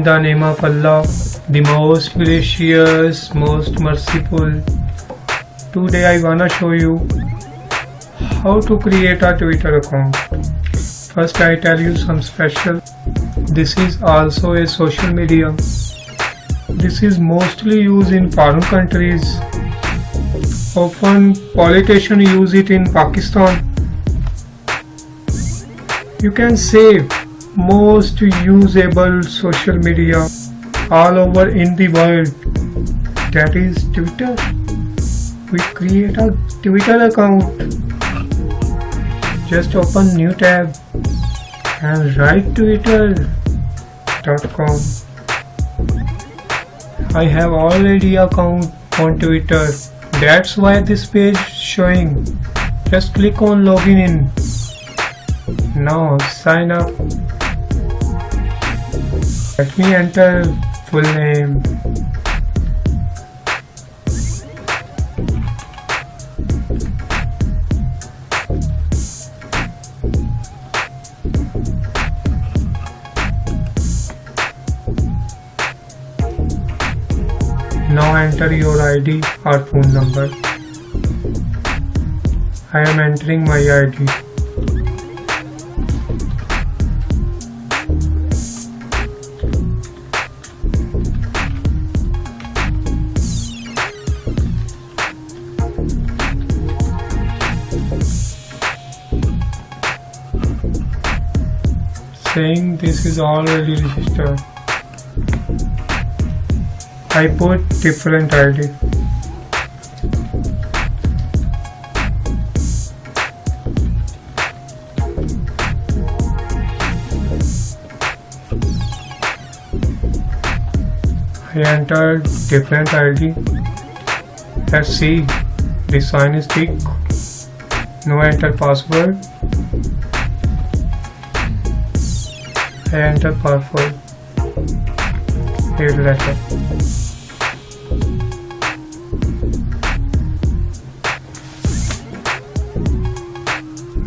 in the name of Allah, the most gracious, most merciful. Today I wanna show you how to create a Twitter account. First I tell you some special. This is also a social media. This is mostly used in foreign countries. Often politicians use it in Pakistan. You can save most usable social media all over in the world. That is Twitter. We create a Twitter account. Just open new tab and write twitter.com. I have already account on Twitter. That's why this page showing. Just click on login in. Now sign up. Let me enter full name. Now enter your ID or phone number. I am entering my ID. Saying this is already registered. I put different ID. I entered different ID. Let's see. The sign is thick. No enter password. I enter password. 8 letter.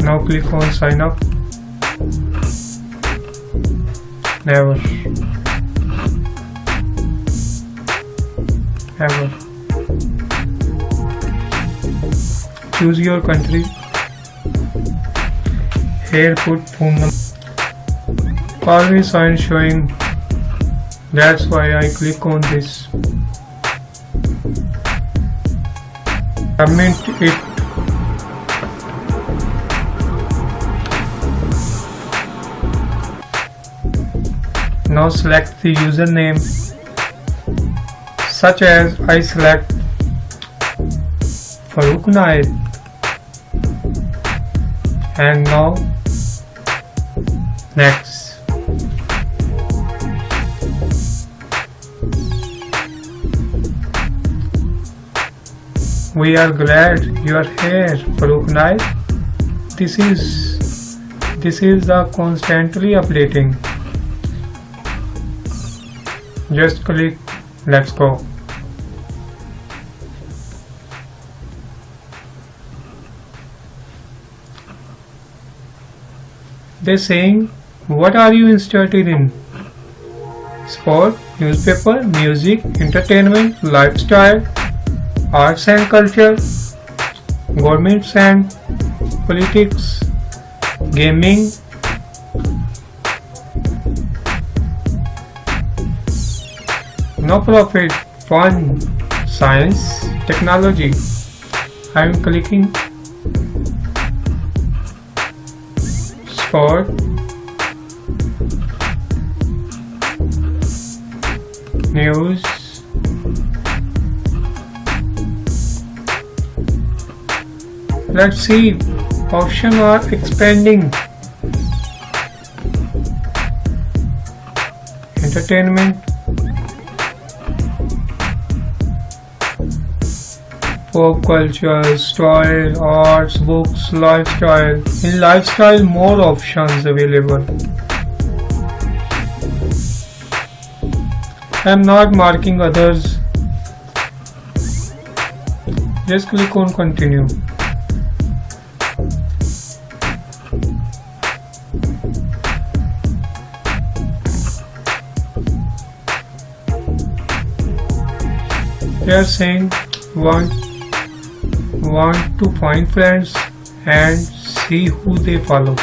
Now click on sign up. Never. Ever. Choose your country. Here put phone number. Always sign showing. That's why I click on this. Submit it. Now select the username, such as I select Falak and now next. We are glad you are here, Falak. This is the constantly updating. Just click, let's go. They're saying, what are you interested in? Sport, newspaper, music, entertainment, lifestyle, arts and culture, governments and politics, gaming, no profit, fun, science, technology. I am clicking sport, news, let's see, options are expanding. Entertainment, pop culture, style, arts, books, lifestyle. In lifestyle, more options available. I am not marking others. Just click on continue. They are saying want to find friends and see who they follow.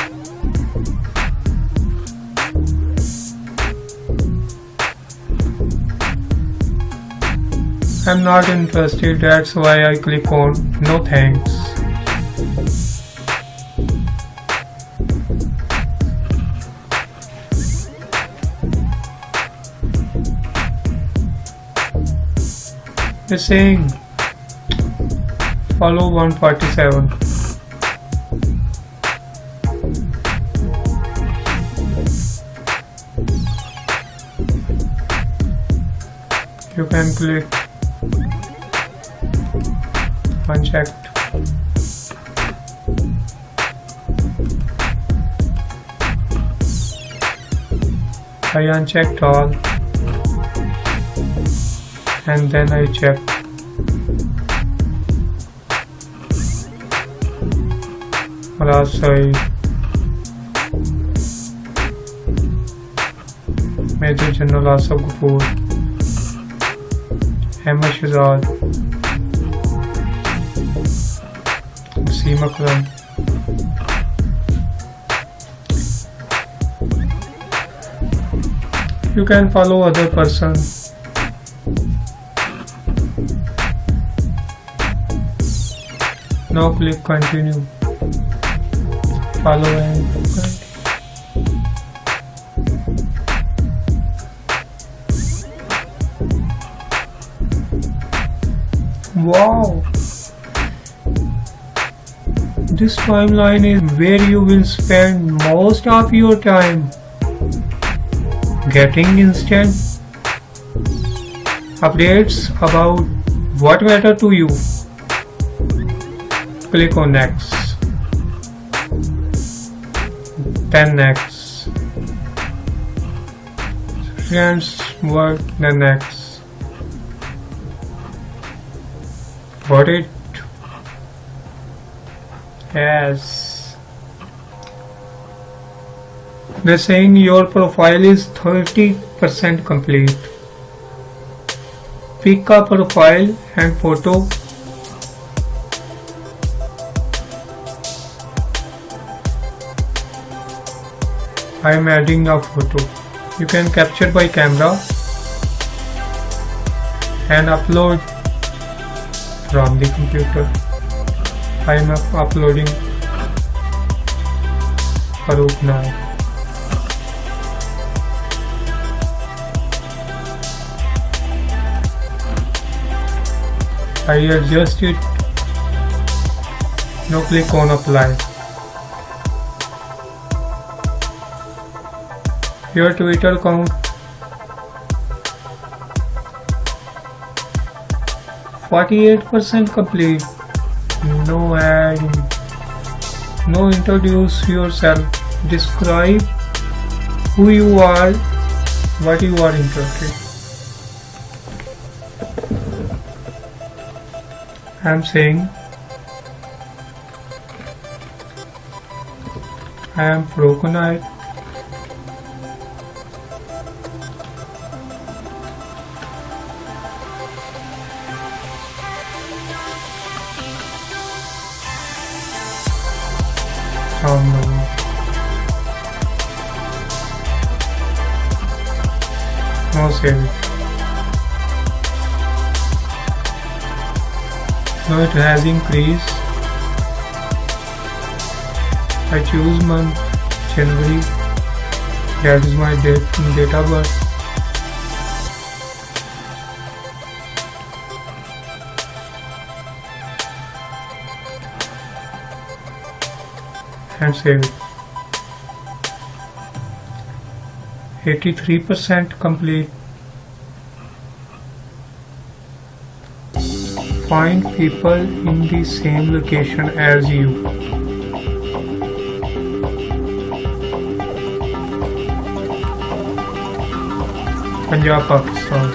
I'm not interested, that's why I click on no thanks. They're saying follow 147. You can click unchecked. I unchecked all and then I checked. Last side, Major General Asaf Ghafoor, Ahmed Shahzad, Wasim Akram. You can follow other person. Now click continue. Follow and continue. Wow! This timeline is where you will spend most of your time. Getting instant updates about what matter to you. Click on next. Then next. Friends work, then next. Got it? Yes. They're saying your profile is 30% complete. Pick a profile and photo. I am adding a photo. You can capture by camera and upload from the computer. I am uploading Falak now. I adjust it. Now click on apply. Your Twitter account %48 complete. No ad. No introduce yourself. Describe who you are, what you are interested. I am saying I am pro-Night. Oh no. No save it. Now it has increased. I choose month January. That is my date of birth. And save it. 83% complete. Find people in the same location as you. Punjab, Pakistan.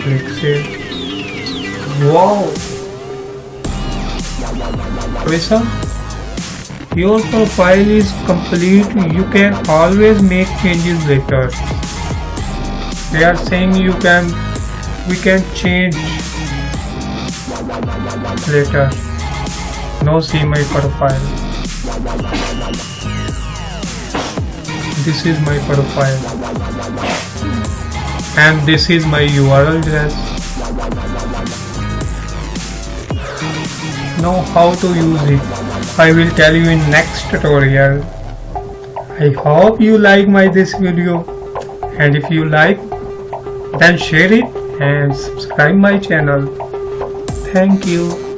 Click save. Wow! Visa? Your profile is complete. You can always make changes later. They are saying you can we can change later. Now see my profile. This is my profile and this is my URL address. Now how to use it, I will tell you in next tutorial. I hope you like this video, and if you like, then share it and subscribe my channel. Thank you.